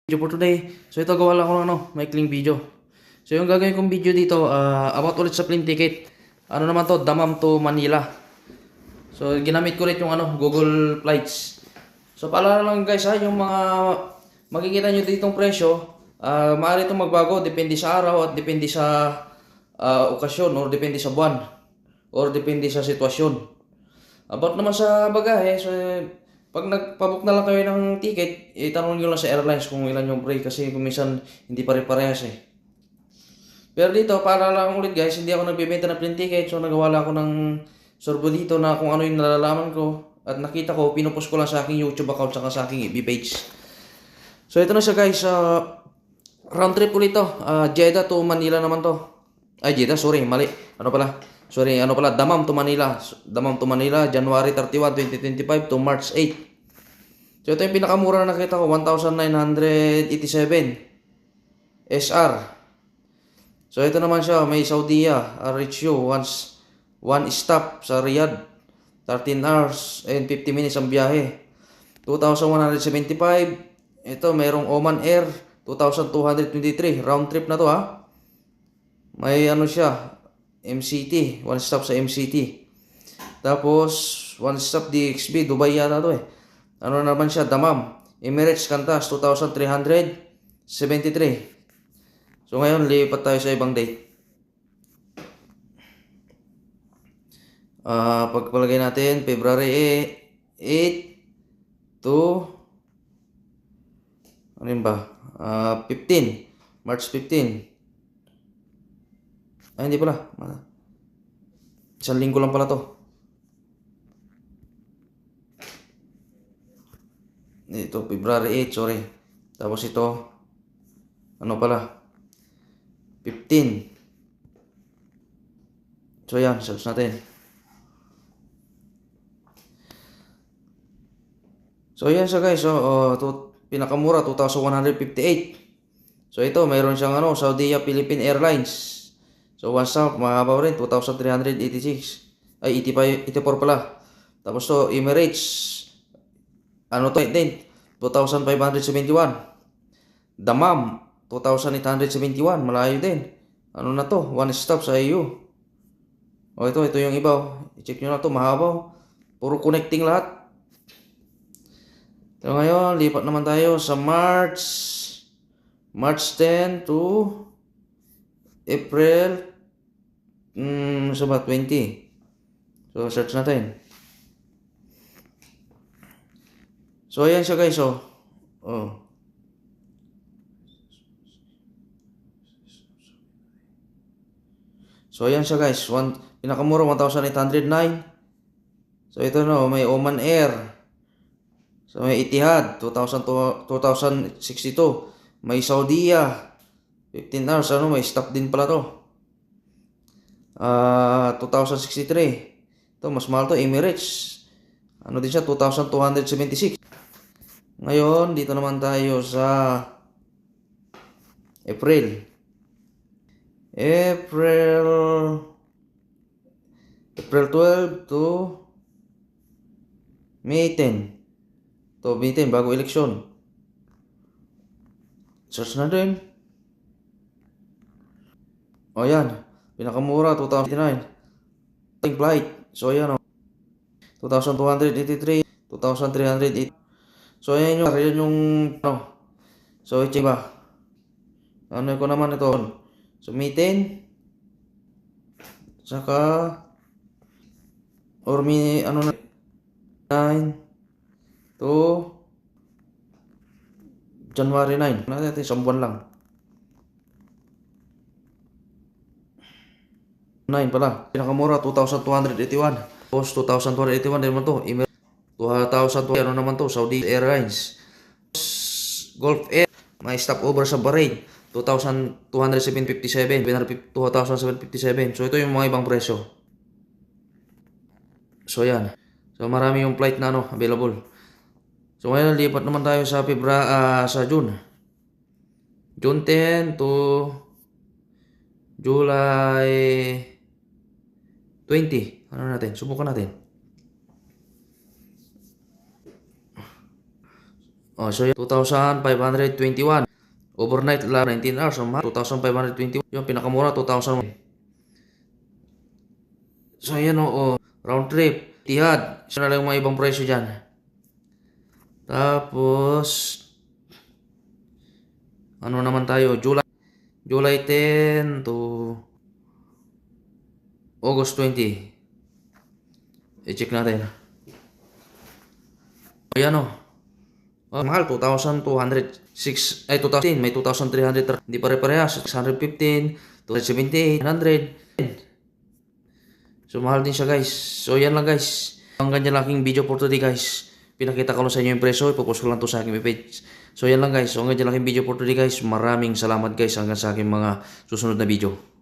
Video for today. So ito gawa lang ako ng maikling video. So yung gagawin kong video dito, about ulit sa plane ticket. Ano naman to, Damam to Manila. So ginamit ko ulit yung Google Flights. So paalala lang guys yung mga makikita nyo ditong presyo, maaari itong magbago depende sa araw at depende sa okasyon or depende sa buwan or depende sa sitwasyon. About naman sa bagahe, so pag nagpabook na lang kayo ng ticket, itanong nyo lang sa airlines kung ilan yung break kasi kung minsan hindi pare-parehas eh. Pero dito, para lang ulit guys, hindi ako nagbibenta ng plane ticket, so nagawa lang ako ng survey dito na kung ano yung nalalaman ko at nakita ko, pinupost ko lang sa aking YouTube account saka sa aking FB page. So ito na siya guys, round trip ulit to, Jeddah to Manila naman to. Ay Jeddah, sorry, mali. Damam to Manila. Damam to Manila, January 31, 2025 to March 8. So ito yung pinakamura na nakita ko, 1,987 SR. So ito naman siya, may Saudiya, Rich one stop sa Riyadh. 13 hours and 50 minutes ang biyahe. 2,175. Ito mayroong Oman Air, 2,223. Round trip na to ha. May siya, MCT, one stop sa MCT. Tapos, one stop DXB, Dubai yata to eh. Ano naman siya, Damam. Emirates Qantas, 2,373. So ngayon, lipat tayo sa ibang date. Pagpalagay natin, February 8 to, ano yun ba? 15, March 15. Ay, hindi pala. Isang linggo lang pala to. Ito, February 8, sorry. Tapos ito, ano pala? 15. So yan, search natin. So yan siya guys. So, pinakamura, 2,158. So ito, mayroon siyang Saudiya Philippine Airlines. So one stop, mahaba rin, 2,386. Ay, 84 pala. Tapos to, Emirates. To din, 2,571. Damam, 2,871. Malayo din. Ano na to? One stop sa EU. O ito yung iba. I-check nyo na to, mahaba. Puro connecting lahat. So ngayon, lipat naman tayo sa March 10 to April 20. So search natin. So ayan siya guys. So ayan siya guys. Pinakamura 1,809. So ito may Oman Air. So may Etihad 2,062. May Saudiya 15 hours, may stop din pala to. 2,063. Ito, mas mahal to, Emirates. Din siya, 2,276. Ngayon, dito naman tayo sa April 12 to May 10. To May 10, bago eleksyon. Search na din. O yan, pinakamura, 2,089. Flight, so yan 2,283, 2,380. So yan yung so i-check ba? Ano ko naman ito? So May 10. Saka or May 9 to January 9. Natin isang buwan lang. 9 pala. Pinakamura, 2,281. Tapos 2,281 din naman to. 2,200. Ano naman to? Saudi Airlines. Gulf Air. May stopover sa Bahrain. 2,257. 2,757. So ito yung mga ibang presyo. So yan. So marami yung flight na available. So ngayon lipat naman tayo sa sa June. June 10 to July 20. Ano natin? Subukan natin. Oh, so yun, 2,521. Overnight lang, 19 hours. So, mahal, 2,521. Yung pinakamura, 2,000. So, yan o. Round trip. Tihad. Isa na lang yung mga ibang presyo dyan. Tapos, ano naman tayo? July 10 to August 20. I-check natin. Ayan o. Oh, mahal, 2,206, ay 2,000, may 2,300, hindi pare-parehas, 615, 278, 100. So, mahal din siya guys. So, yan lang guys. Ang ganyan lang aking video for today guys. Pinakita ko lang sa inyo yung presyo, ipopost ko lang to sa aking page. So, yan lang guys. So, ang ganyan lang aking video for today guys. Maraming salamat guys hanggang sa aking mga susunod na video.